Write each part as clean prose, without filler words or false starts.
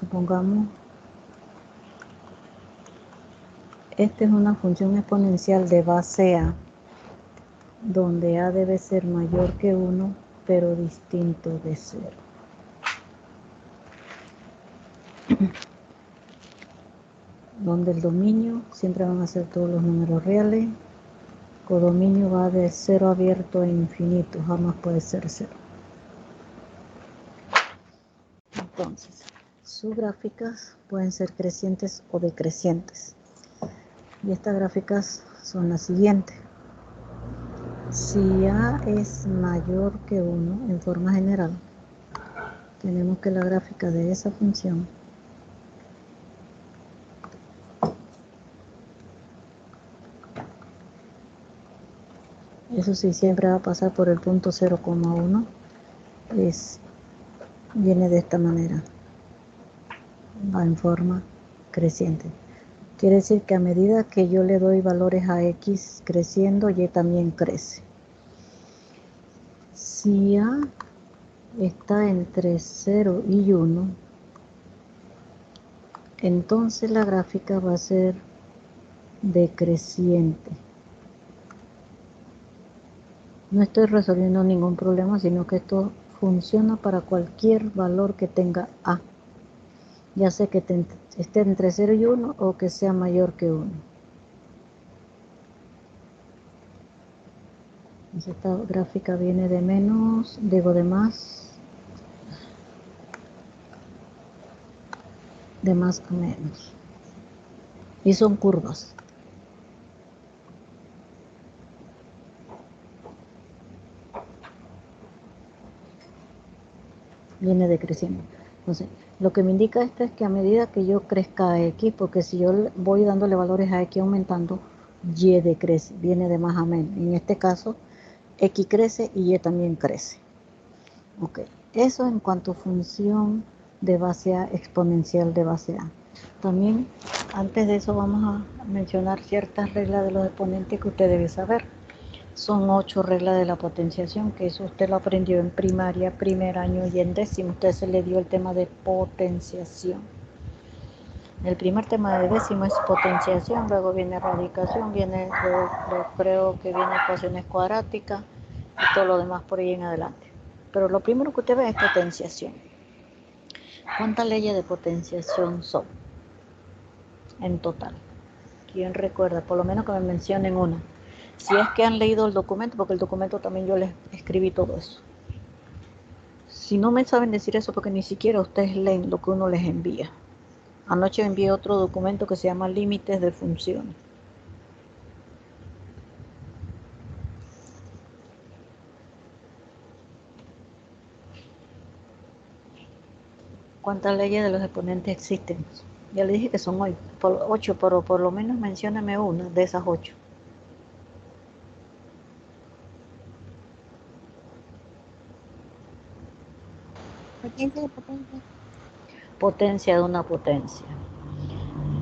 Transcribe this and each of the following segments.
Supongamos, esta es una función exponencial de base A, donde A debe ser mayor que 1, pero distinto de 0. Donde el dominio siempre van a ser todos los números reales. Codominio va de 0 abierto a infinito, jamás puede ser 0. Entonces, sus gráficas pueden ser crecientes o decrecientes. Y estas gráficas son las siguientes. Si A es mayor que 1 en forma general, tenemos que la gráfica de esa función eso sí, siempre va a pasar por el punto 0,1, viene de esta manera, va en forma creciente. Quiere decir que a medida que yo le doy valores a X creciendo, Y también crece. Si A está entre 0 y 1, entonces la gráfica va a ser decreciente. No estoy resolviendo ningún problema, sino que esto funciona para cualquier valor que tenga A. Ya sea que esté entre 0 y 1 o que sea mayor que 1. Entonces esta gráfica viene de menos, digo de más a menos. Y son curvas. Viene decreciendo. Entonces, lo que me indica esto es que a medida que yo crezca a X, porque si yo voy dándole valores a X aumentando, Y decrece, viene de más a menos. En este caso, X crece y Y también crece. Ok, eso en cuanto a función de base A, exponencial de base A. También, antes de eso, vamos a mencionar ciertas reglas de los exponentes que usted debe saber. Son 8 reglas de la potenciación, que eso usted lo aprendió en primaria, primer año y en décimo. Usted se le dio el tema de potenciación. El primer tema de décimo es potenciación, luego viene radicación, creo que viene ecuaciones cuadráticas y todo lo demás por ahí en adelante. Pero lo primero que usted ve es potenciación. ¿Cuántas leyes de potenciación son en total? ¿Quién recuerda? Por lo menos que me mencionen una. Si es que han leído el documento, porque el documento también yo les escribí todo eso. Si no me saben decir eso, porque ni siquiera ustedes leen lo que uno les envía. Anoche envié otro documento que se llama Límites de Funciones. ¿Cuántas leyes de los exponentes existen? Ya le dije que son 8, pero por lo menos mencióname una de esas 8. Potencia de potencia. Potencia de una potencia.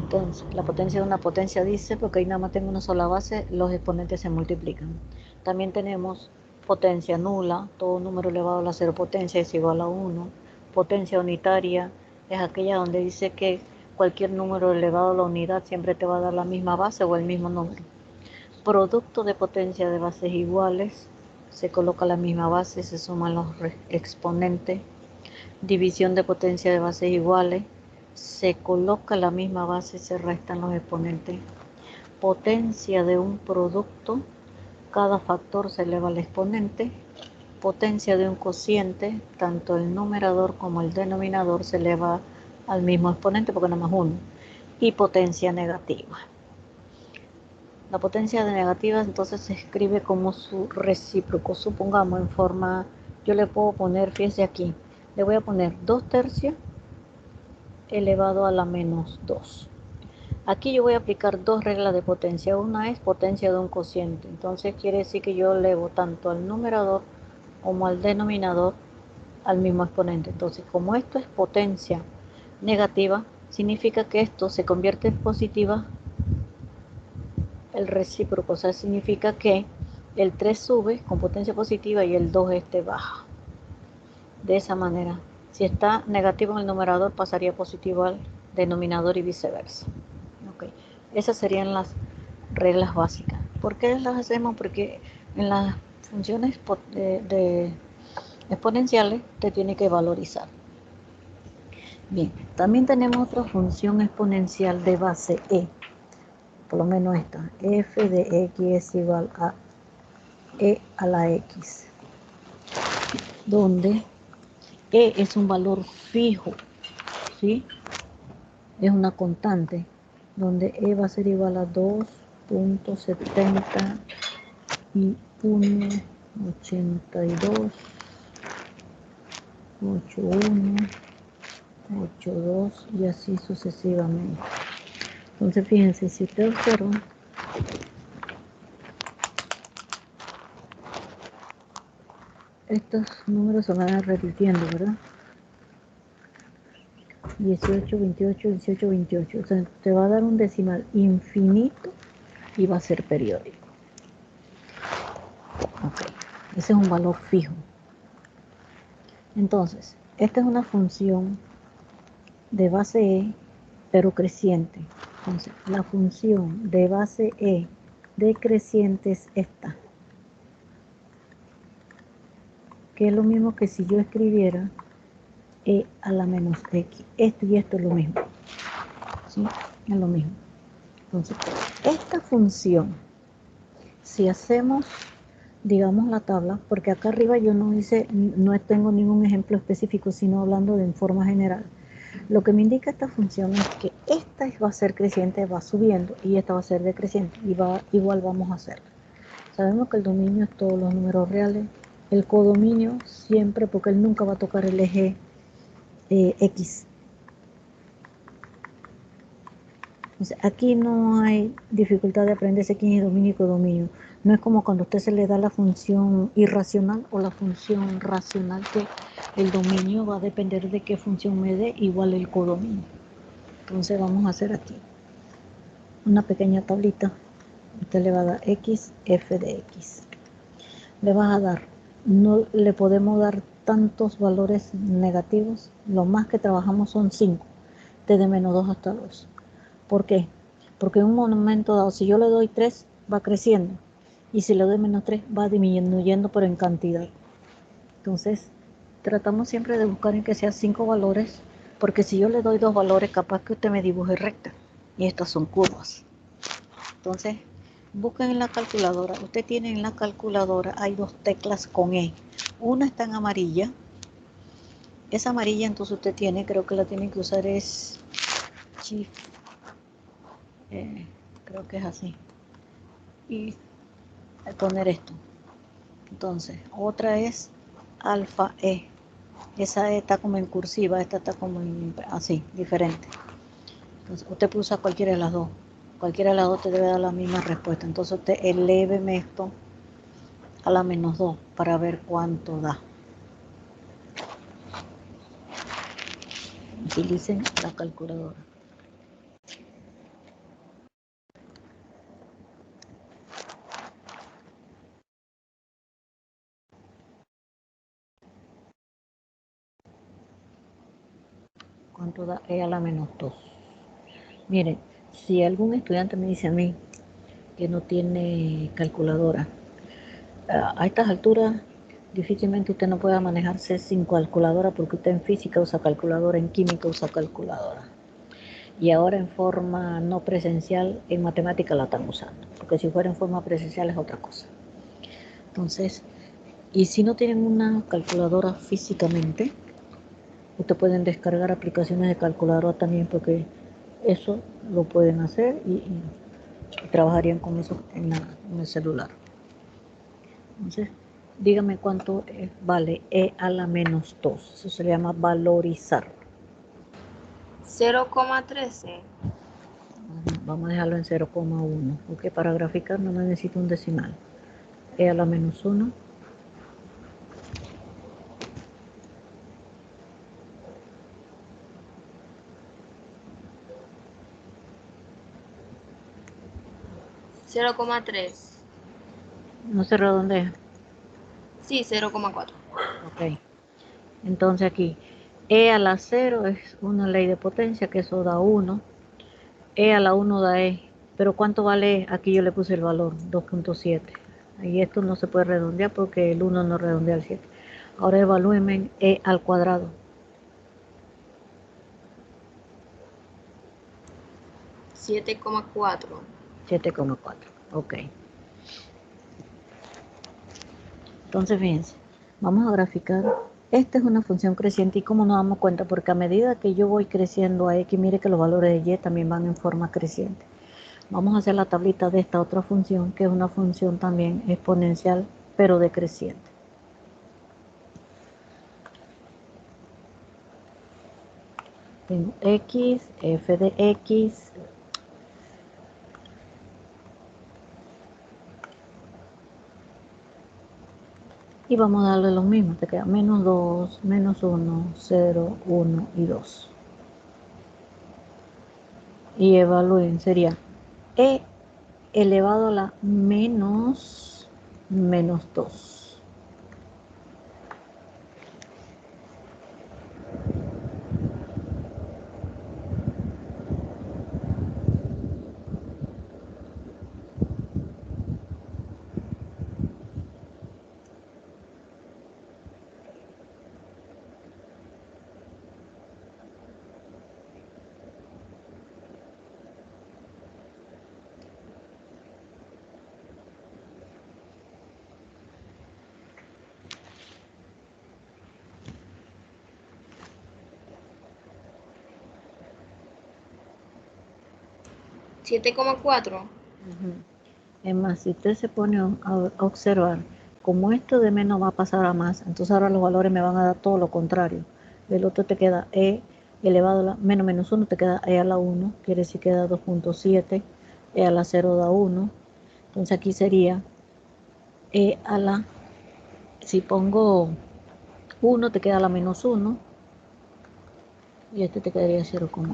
Entonces, la potencia de una potencia dice, porque ahí nada más tengo una sola base, los exponentes se multiplican. También tenemos potencia nula, todo número elevado a la cero potencia es igual a 1. Potencia unitaria es aquella donde dice que cualquier número elevado a la unidad siempre te va a dar la misma base o el mismo número. Producto de potencia de bases iguales, se coloca la misma base, se suman los exponentes. División de potencia de bases iguales, se coloca la misma base, se restan los exponentes. Potencia de un producto, cada factor se eleva al exponente. Potencia de un cociente, tanto el numerador como el denominador se eleva al mismo exponente porque nada más uno. Y potencia negativa. La potencia de negativa entonces se escribe como su recíproco, supongamos en forma, yo le puedo poner, fíjese aquí, le voy a poner 2 tercios elevado a la menos 2. Aquí yo voy a aplicar dos reglas de potencia. Una es potencia de un cociente. Entonces quiere decir que yo elevo tanto al numerador como al denominador al mismo exponente. Entonces, como esto es potencia negativa, significa que esto se convierte en positiva el recíproco. O sea, significa que el 3 sube con potencia positiva y el 2 baja. De esa manera Si está negativo en el numerador, pasaría positivo al denominador y viceversa. Okay. Esas serían las reglas básicas. ¿Por qué las hacemos? Porque en las funciones de exponenciales te tiene que valorizar. Bien, también tenemos otra función exponencial de base e, por lo menos esta, f de x es igual a e a la x, donde e es un valor fijo, ¿sí? Es una constante, donde e va a ser igual a 2.70 y 1.82, 81, 82 y así sucesivamente. Entonces fíjense, si ustedes observan, estos números se van a repitiendo, ¿verdad? 18, 28, 18, 28. O sea, te va a dar un decimal infinito y va a ser periódico. Ok, ese es un valor fijo. Entonces, esta es una función de base E, pero creciente. Entonces, la función de base E decreciente es esta. Que es lo mismo que si yo escribiera e a la menos x. Esto y esto es lo mismo. ¿Sí? Es lo mismo. Entonces, esta función, si hacemos, digamos, la tabla, porque acá arriba yo no hice, no tengo ningún ejemplo específico, sino hablando de en forma general. Lo que me indica esta función es que esta va a ser creciente, va subiendo, y esta va a ser decreciente, y igual vamos a hacerla. Sabemos que el dominio es todos los números reales, el codominio siempre, porque él nunca va a tocar el eje X. Entonces, aquí no hay dificultad de aprenderse quién es dominio y codominio. No es como cuando a usted se le da la función irracional o la función racional, que el dominio va a depender de qué función me dé, igual el codominio. Entonces vamos a hacer aquí una pequeña tablita. Usted le va a dar x, f de x. Le vas a dar, no le podemos dar tantos valores negativos. Lo más que trabajamos son 5, desde menos 2 hasta 2. ¿Por qué? Porque en un momento dado, si yo le doy 3, va creciendo. Y si le doy menos 3, va disminuyendo, pero en cantidad. Entonces, tratamos siempre de buscar en que sea 5 valores, porque si yo le doy 2 valores, capaz que usted me dibuje recta. Y estas son curvas. Entonces, busquen en la calculadora. Usted tiene en la calculadora, hay 2 teclas con E. Una está en amarilla. Esa amarilla entonces usted tiene, creo que la tiene que usar es Shift. Creo que es así. Y poner esto. Entonces, otra es alfa E. Esa E está como en cursiva, esta está como en, así, diferente. Entonces, usted puede usar cualquiera de las dos. Cualquiera de las dos te debe dar la misma respuesta. Entonces, usted eléveme esto a la menos 2 para ver cuánto da. Utilicen la calculadora. ¿Cuánto da E a la menos 2? Miren, si algún estudiante me dice a mí que no tiene calculadora, a estas alturas difícilmente usted no pueda manejarse sin calculadora, porque usted en física usa calculadora, en química usa calculadora. Y ahora en forma no presencial, en matemática la están usando, porque si fuera en forma presencial es otra cosa. Entonces, y si no tienen una calculadora físicamente, ustedes pueden descargar aplicaciones de calculadora también, porque eso lo pueden hacer y trabajarían con eso en el celular. Entonces, dígame cuánto vale E a la menos 2. Eso se llama valorizar. 0,13. Vamos a dejarlo en 0,1, porque para graficar no necesito un decimal. E a la menos 1. $0,3. No se redondea. Sí, 0,4. Ok. Entonces aquí, E a la 0 es una ley de potencia, que eso da 1. E a la 1 da E. Pero ¿cuánto vale E? Aquí yo le puse el valor, 2.7. Y esto no se puede redondear porque el 1 no redondea al 7. Ahora evalúenme E al cuadrado. 7,4. 7,4. Ok. Entonces, fíjense, vamos a graficar. Esta es una función creciente y cómo nos damos cuenta, porque a medida que yo voy creciendo a X, mire que los valores de Y también van en forma creciente. Vamos a hacer la tablita de esta otra función, que es una función también exponencial, pero decreciente. Tengo X, f de X, y vamos a darle los mismos, te queda menos 2, menos 1, 0, 1 y 2. Y evalúen, sería E elevado a la menos 2. ¿7,4? Es más, si usted se pone a observar, como esto de menos va a pasar a más, entonces ahora los valores me van a dar todo lo contrario. El otro te queda E elevado a la menos 1, te queda E a la 1, quiere decir que da 2.7, E a la 0 da 1. Entonces aquí sería E a la, si pongo 1, te queda la menos 1, y este te quedaría 0,1.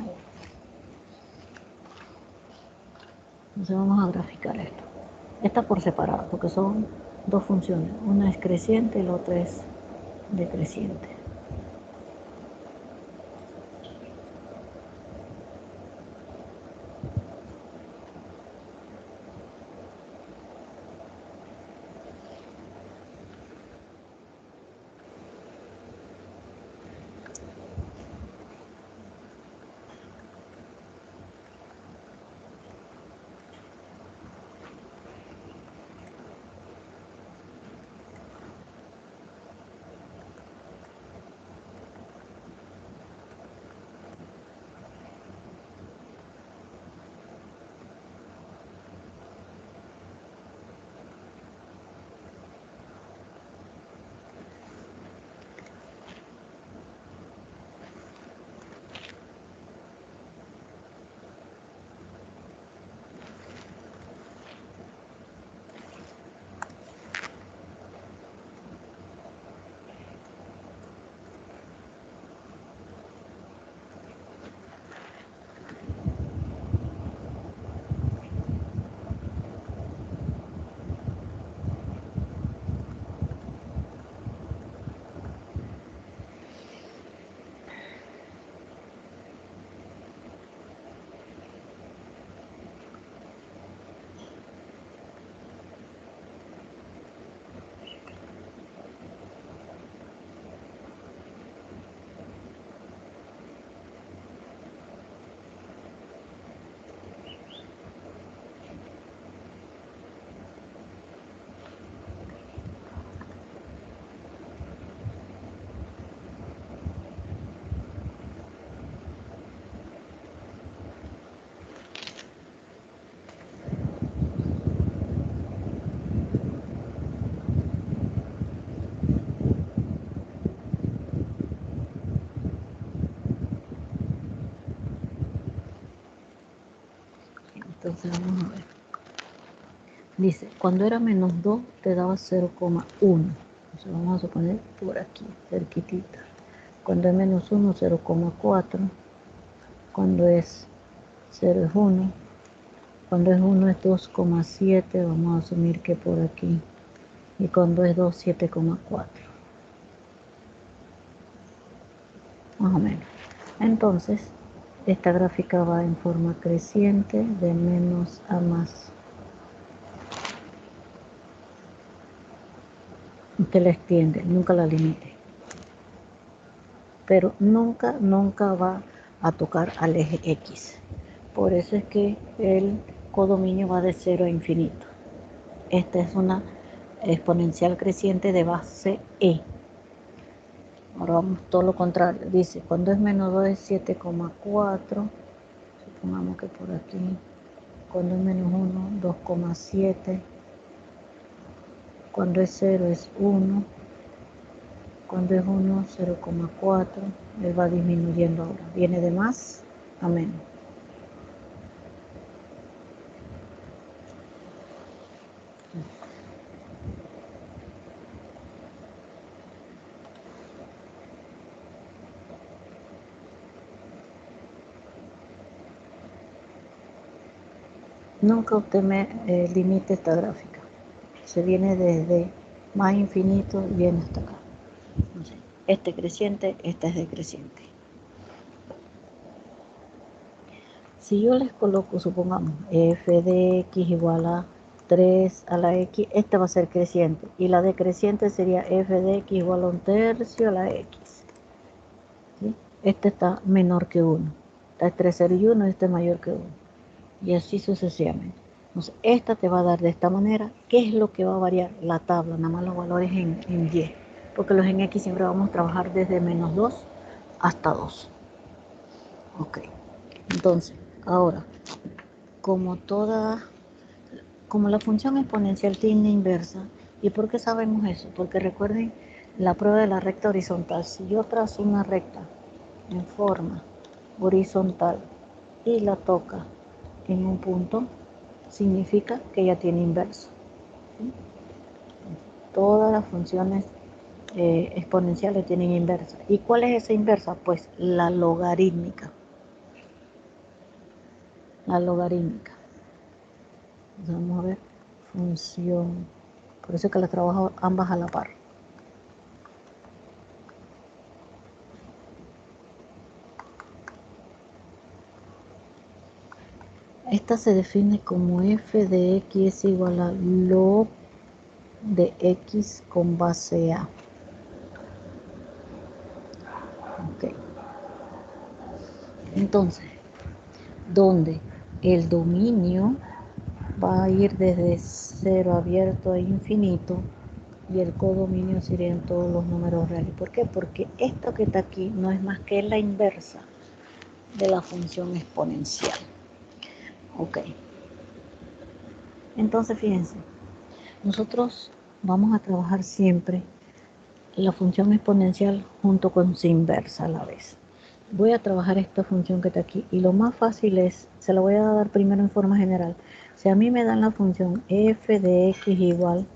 Entonces vamos a graficar esto. Está por separado, porque son dos funciones. Una es creciente y la otra es decreciente. Entonces vamos a ver. Dice, cuando era menos 2 te daba 0,1. Entonces vamos a suponer por aquí, cerquitita. Cuando es menos 1, 0,4. Cuando es 0 es 1. Cuando es 1 es 2,7. Vamos a asumir que por aquí. Y cuando es 2, 7,4. más o menos. Entonces, esta gráfica va en forma creciente de menos a más. Usted la extiende, nunca la limite. Pero nunca va a tocar al eje X. Por eso es que el codominio va de 0 a infinito. Esta es una exponencial creciente de base E. Ahora vamos todo lo contrario. Dice, cuando es menos 2 es 7,4. Supongamos que por aquí. Cuando es menos 1, 2,7. Cuando es 0 es 1. Cuando es 1, 0,4. Él va disminuyendo ahora. Viene de más a menos. Nunca usted me limite esta gráfica. Se viene desde más infinito y viene hasta acá. Entonces, este creciente, esta es decreciente. Si yo les coloco, supongamos, f de x igual a 3 a la x, esta va a ser creciente. Y la decreciente sería f de x igual a 1/3 a la x. ¿Sí? Este está menor que 1. Está entre 0 y 1, este es mayor que 1. Y así sucesivamente. Entonces, esta te va a dar de esta manera. ¿Qué es lo que va a variar? La tabla, nada más los valores en y. Porque los en x siempre vamos a trabajar desde menos 2 hasta 2. Ok. Entonces, ahora, como la función exponencial tiene inversa, ¿y por qué sabemos eso? Porque recuerden la prueba de la recta horizontal. Si yo trazo una recta en forma horizontal y la toca en un punto, significa que ya tiene inverso. ¿Sí? Todas las funciones exponenciales tienen inversa. ¿Y cuál es esa inversa? Pues la logarítmica. La logarítmica. Entonces vamos a ver, función. Por eso es que las trabajo ambas a la par. Esta se define como f de x es igual a log de x con base a. Ok. Entonces, donde el dominio va a ir desde 0 abierto a infinito y el codominio serían todos los números reales. ¿Por qué? Porque esto que está aquí no es más que la inversa de la función exponencial. Ok. Entonces, fíjense, nosotros vamos a trabajar siempre la función exponencial junto con su inversa a la vez. Voy a trabajar esta función que está aquí y lo más fácil es, se la voy a dar primero en forma general. Si a mí me dan la función f de x igual,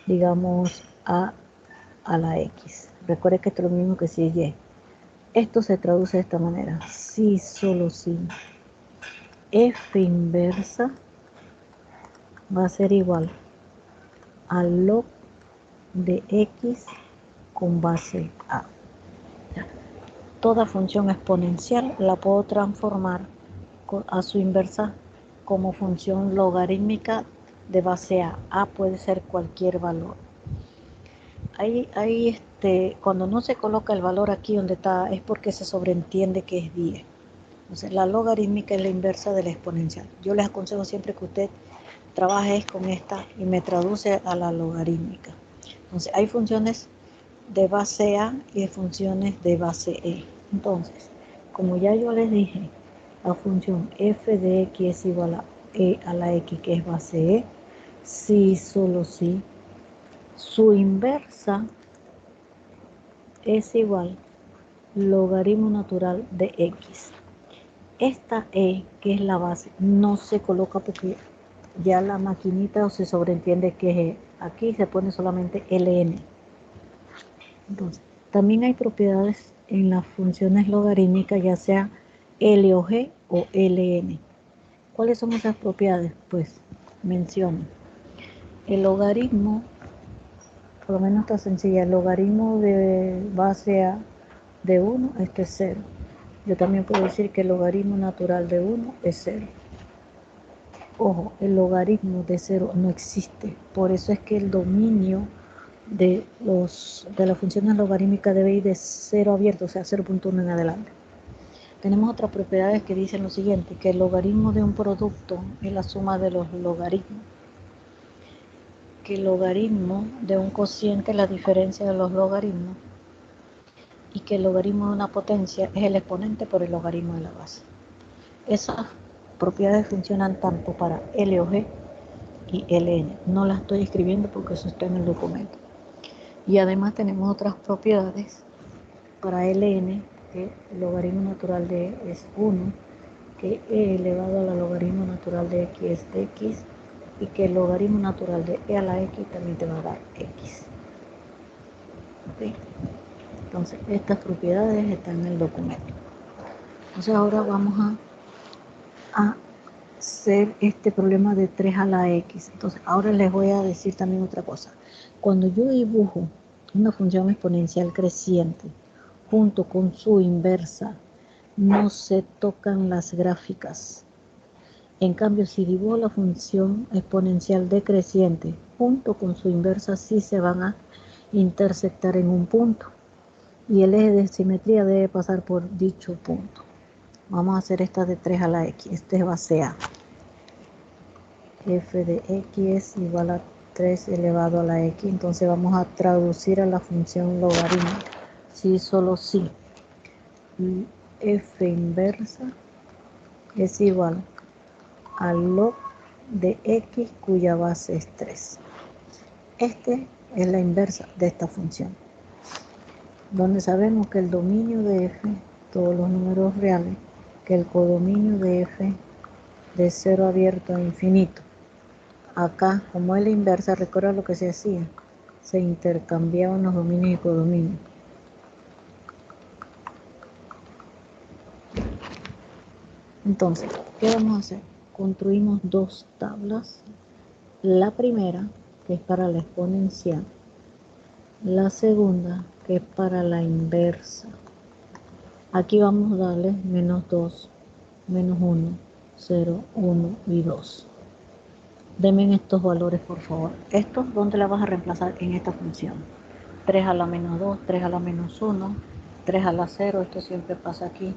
digamos, a la x. Recuerde que esto es lo mismo que si y. Esto se traduce de esta manera. Si, solo si f inversa va a ser igual a log de x con base a. Toda función exponencial la puedo transformar a su inversa como función logarítmica de base a. A puede ser cualquier valor. Ahí cuando no se coloca el valor aquí donde está, es porque se sobreentiende que es 10. Entonces, la logarítmica es la inversa de la exponencial. Yo les aconsejo siempre que usted trabaje con esta y me traduce a la logarítmica. Entonces, hay funciones de base A y de funciones de base E. Entonces, como ya yo les dije, la función f de x es igual a e a la x, que es base E, si, solo si, su inversa es igual logaritmo natural de x. Esta e, que es la base, no se coloca porque ya la maquinita se sobreentiende que es e. Aquí se pone solamente ln. Entonces, también hay propiedades en las funciones logarítmicas, ya sea log o ln. ¿Cuáles son esas propiedades? Pues menciono. El logaritmo, por lo menos está sencilla, el logaritmo de base A de 1, este es 0. Yo también puedo decir que el logaritmo natural de 1 es 0. Ojo, el logaritmo de 0 no existe. Por eso es que el dominio de las funciones logarítmicas debe ir de 0 abierto, o sea, 0.1 en adelante. Tenemos otras propiedades que dicen lo siguiente, que el logaritmo de un producto es la suma de los logaritmos, que el logaritmo de un cociente es la diferencia de los logaritmos y que el logaritmo de una potencia es el exponente por el logaritmo de la base. Esas propiedades funcionan tanto para L o G y Ln. No las estoy escribiendo porque eso está en el documento. Y además tenemos otras propiedades para Ln, que el logaritmo natural de E es 1, que E elevado a la logaritmo natural de X es X, y que el logaritmo natural de E a la X también te va a dar X. ¿Okay? Entonces, estas propiedades están en el documento. Entonces, ahora vamos a hacer este problema de 3 a la X. Entonces, ahora les voy a decir también otra cosa. Cuando yo dibujo una función exponencial creciente junto con su inversa, no se tocan las gráficas. En cambio, si dibujo la función exponencial decreciente junto con su inversa, sí se van a intersectar en un punto. Y el eje de simetría debe pasar por dicho punto. Vamos a hacer esta de 3 a la X. Este es base A. F de X es igual a 3 elevado a la X. Entonces vamos a traducir a la función logarítmica. Sí, solo sí. F inversa es igual al log de X cuya base es 3. Este es la inversa de esta función, donde sabemos que el dominio de F, todos los números reales, que el codominio de F de 0 abierto a infinito. Acá, como es la inversa, recuerda lo que se hacía, se intercambiaban los dominios y codominios. Entonces, ¿qué vamos a hacer? Construimos dos tablas. La primera, que es para la exponencial. La segunda, que es para la inversa. Aquí vamos a darle menos 2, menos 1, 0, 1 y 2. Denme estos valores, por favor. ¿Estos dónde la vas a reemplazar en esta función? 3 a la menos 2, 3 a la menos 1, 3 a la 0, esto siempre pasa aquí.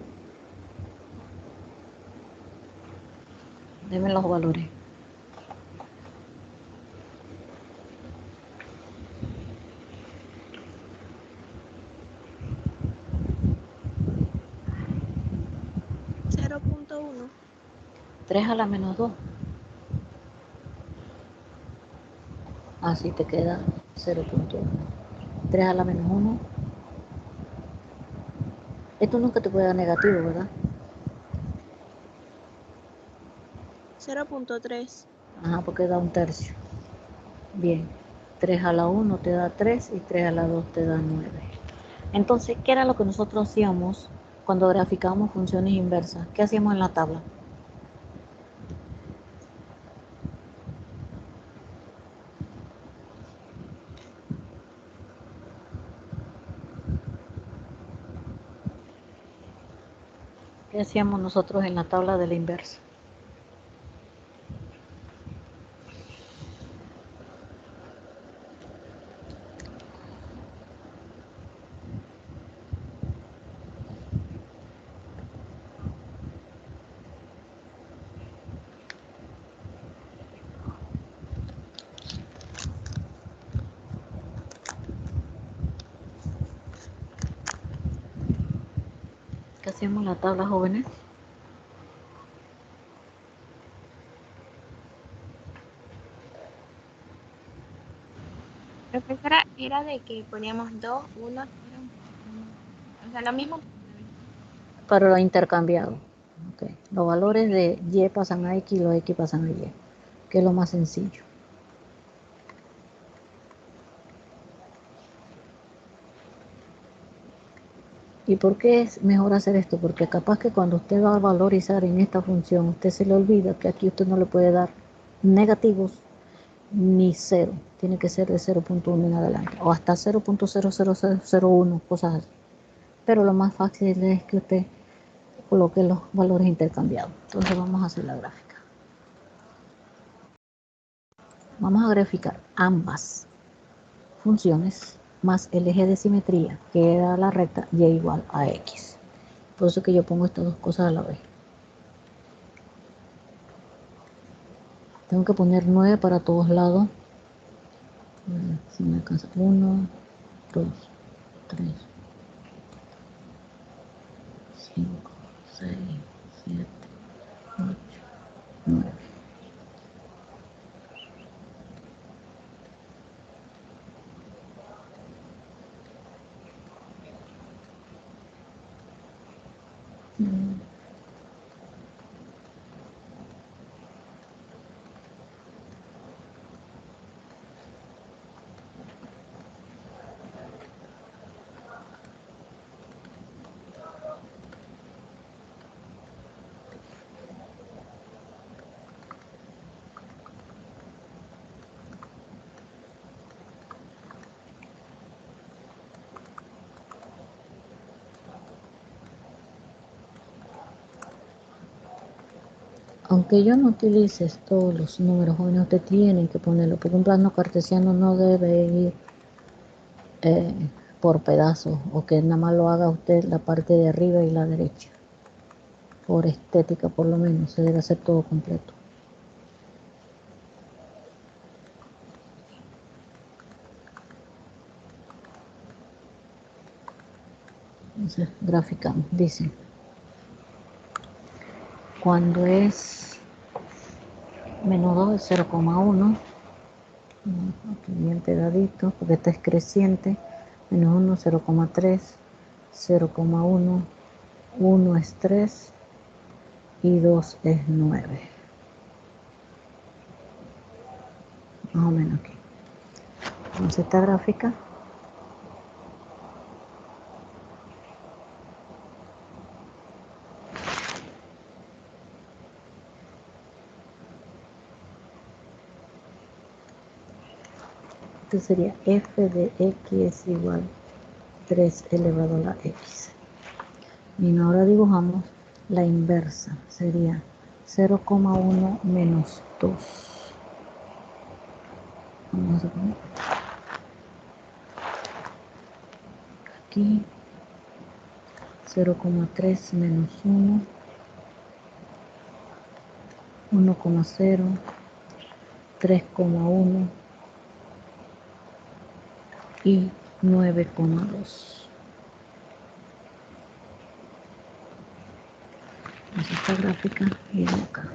Denme los valores. (0.1) 3 a la menos 2. Así te queda 0.1. 3 a la menos 1. Esto nunca te puede dar negativo, ¿verdad? 0.3. Ajá, porque da un tercio. Bien. 3 a la 1 te da 3 y 3 a la 2 te da 9. Entonces, ¿qué era lo que nosotros hacíamos cuando graficábamos funciones inversas? ¿Qué hacíamos en la tabla? ¿Qué hacíamos nosotros en la tabla de la inversa? ¿Qué hacíamos en la tabla, jóvenes? Profesora, era de que poníamos 2, 1, 0. O sea, lo mismo. Pero lo intercambiado. Okay. Los valores de Y pasan a X y los X pasan a Y, que es lo más sencillo. ¿Y por qué es mejor hacer esto? Porque capaz que cuando usted va a valorizar en esta función, usted se le olvida que aquí usted no le puede dar negativos ni 0. Tiene que ser de 0.1 en adelante. O hasta 0.00001, cosas así. pero lo más fácil es que usted coloque los valores intercambiados. Entonces vamos a hacer la gráfica. Vamos a graficar ambas funciones más el eje de simetría, que era la recta y igual a x. Por eso que yo pongo estas dos cosas a la vez. Tengo que poner 9 para todos lados. Si me alcanza. 1, 2, 3, 5, 6, 7, 8, 9. Aunque yo no utilice todos los números jóvenes, usted tiene que ponerlo, porque un plano cartesiano no debe ir por pedazos, o que nada más lo haga usted la parte de arriba y la derecha. Por estética, por lo menos, se debe hacer todo completo. Entonces, graficamos, dice, cuando es menos 2 es 0,1, aquí bien pegadito, porque esta es creciente, menos 1, 0,3, 0,1, 1 es 3 y 2 es 9. Más o menos aquí. Entonces esta gráfica esto sería f de x es igual 3 elevado a la x. Y ahora dibujamos la inversa, sería 0,1 menos 2. Vamos a poner aquí 0,3 menos 1, 1,0, 3,1 y 9,2. Entonces esta gráfica viene acá.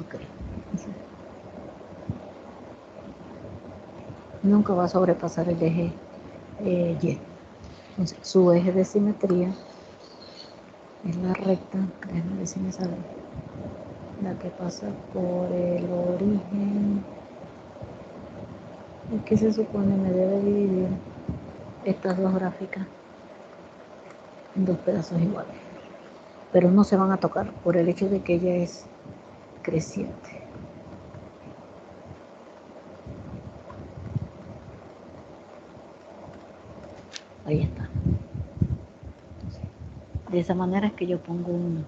Okay. Nunca va a sobrepasar el eje Y. Entonces, su eje de simetría es la recta, déjenme ver si me sale, la que pasa por el origen, y que se supone me debe dividir estas dos gráficas en dos pedazos iguales, pero no se van a tocar por el hecho de que ella es creciente. Ahí está. De esa manera es que yo pongo un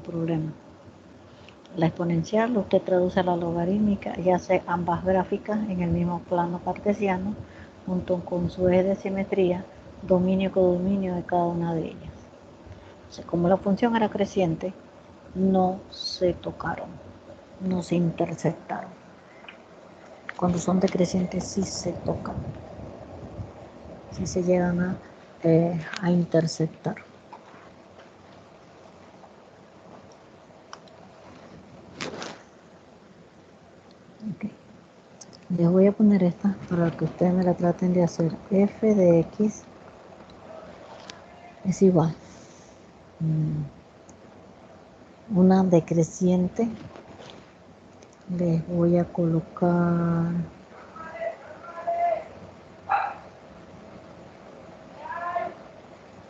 problema. La exponencial usted traduce a la logarítmica y hace ambas gráficas en el mismo plano cartesiano junto con su eje de simetría, dominio y codominio de cada una de ellas. O sea, como la función era creciente, no se tocaron, no se intersectaron. Cuando son decrecientes sí se tocan, sí se llegan a intersectar. Okay. Les voy a poner esta para que ustedes me la traten de hacer. F de X es igual una decreciente les voy a colocar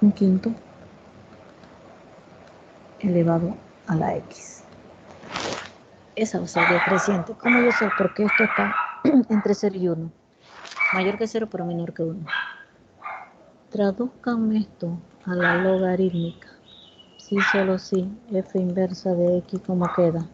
un quinto elevado a la x. Esa va a ser decreciente. ¿Cómo yo sé? Porque esto está entre 0 y 1. Mayor que 0 pero menor que 1. Traduzcan esto a la logarítmica. Sí, solo sí. F inversa de x, ¿cómo queda?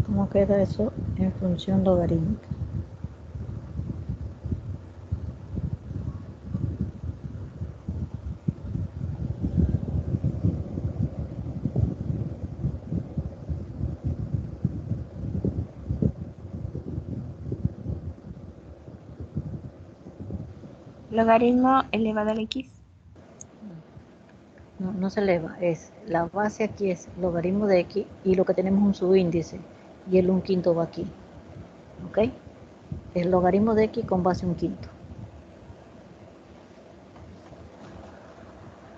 ¿Cómo queda eso en función logarítmica? Logaritmo elevado a la x. No, no se eleva, es la base aquí es logaritmo de x y lo que tenemos es un subíndice y el 1/5 va aquí, ¿ok? Es logaritmo de x con base 1/5.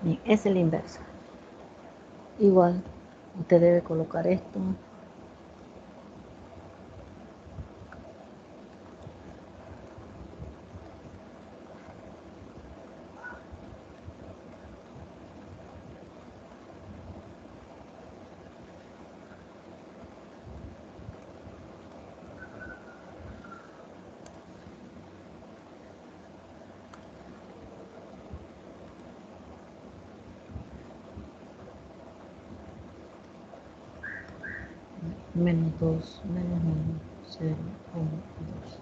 Bien, es el inverso. Igual, usted debe colocar esto. Menos 2, menos 1, 0, 1, 2.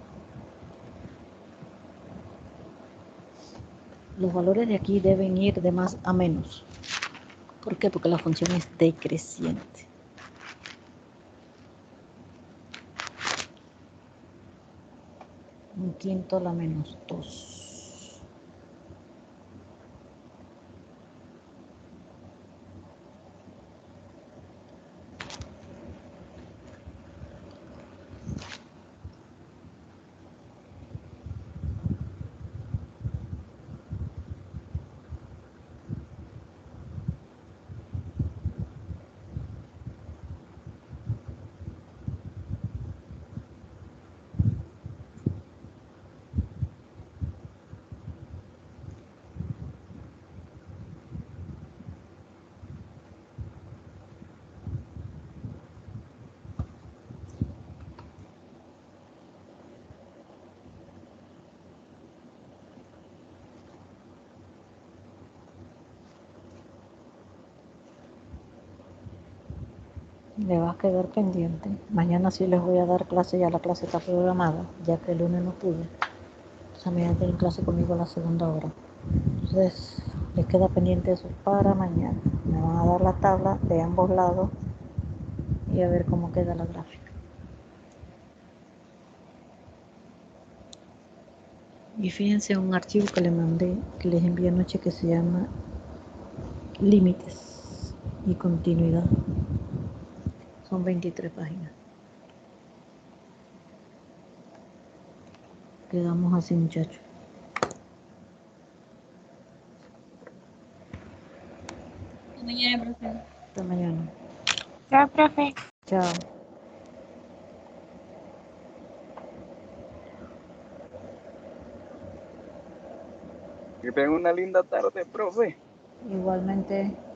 Los valores de aquí deben ir de más a menos. ¿Por qué? Porque la función es decreciente. Un quinto a la menos 2. Le va a quedar pendiente. Mañana sí les voy a dar clase, ya la clase está programada, ya que el lunes no pude. Entonces mañana tienen clase conmigo a la segunda hora. Entonces les queda pendiente eso para mañana. Me van a dar la tabla de ambos lados y a ver cómo queda la gráfica. Y fíjense un archivo que les mandé, que les envié anoche, que se llama límites y continuidad. Son 23 páginas. Quedamos así, muchachos. Hasta mañana, profe. Hasta mañana. Chao, profe. Chao. Que tenga una linda tarde, profe. Igualmente.